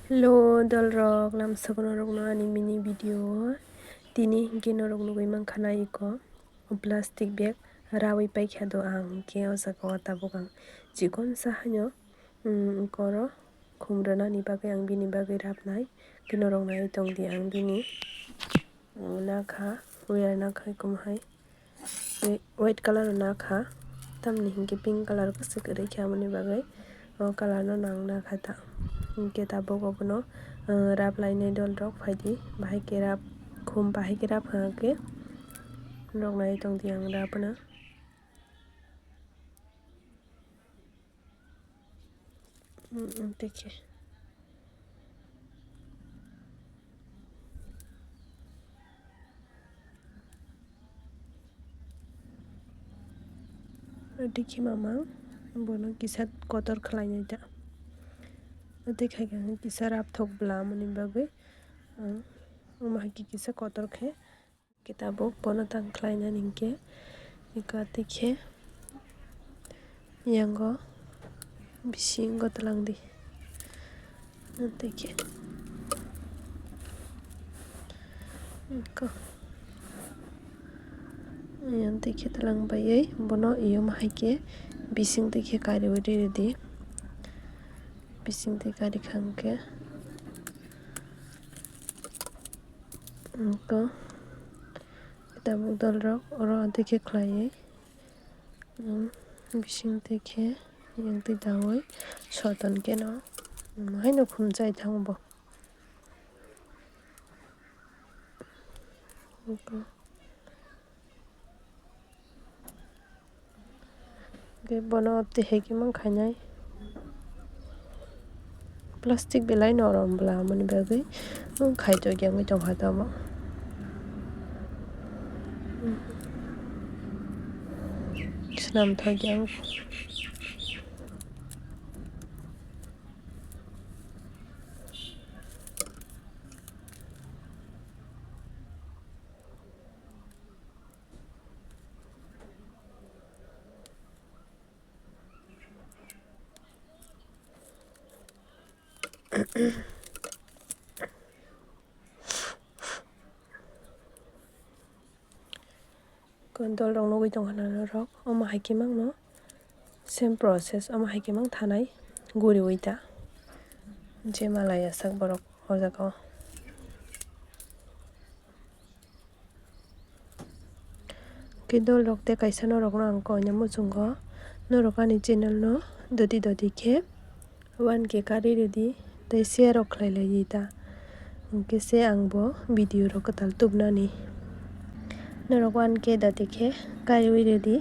Hello, dolrok lam sagonorokno ani mini video tini hingke norok nugui mankha iko plastic bag rawi paikha do ang hingke o jaga o tabuk ang chikon sa haino koro khum rwnani bagui ang bini bagui rabnai kinorok nai tongdi ang bini nakha wire nakha kumhai white color nakha tamni hingke pink color kusuk rwikhe amoni bagui o color no nang nakha ta hingke tabuk obono rab lainai dolrok phaidi bahai ke rab khum bahai ke rab hingke nok nai tongdi ang rabona देखिए देखिए मामा बोनो किसा Qatar खलायनाय दा देखायगोन किसा राब थकब्ला मनि बागै माहाकी किसा कतर खे किताबो बोनो तां खलायना निके इका देखे यांगो बिसिंगो तलांगदी देखे इका yang tike talang bayai bono iyo mahake bising tike kari uri di bising tike kari khangke ko kitabuk dolrok oro tike khlaiye bising tike yang ti dawai soton keno haino khumjai thangbo bono teheki man khainai plastic belai norom bla mani bagui khaito gyangui tongha tamo snam thagyang kontol rok nugui tongkha rok omo haike mangno same process omo haike mang thanai guri uita je malaya sak borok o jaga o kidol rok te kaisa norok no ang koina muchungo norok ani channel no dodi khe 1K kari redi tei share rok khlailai ta hingke se angbo video rok katal tubnani norok 1K dati khe kari redi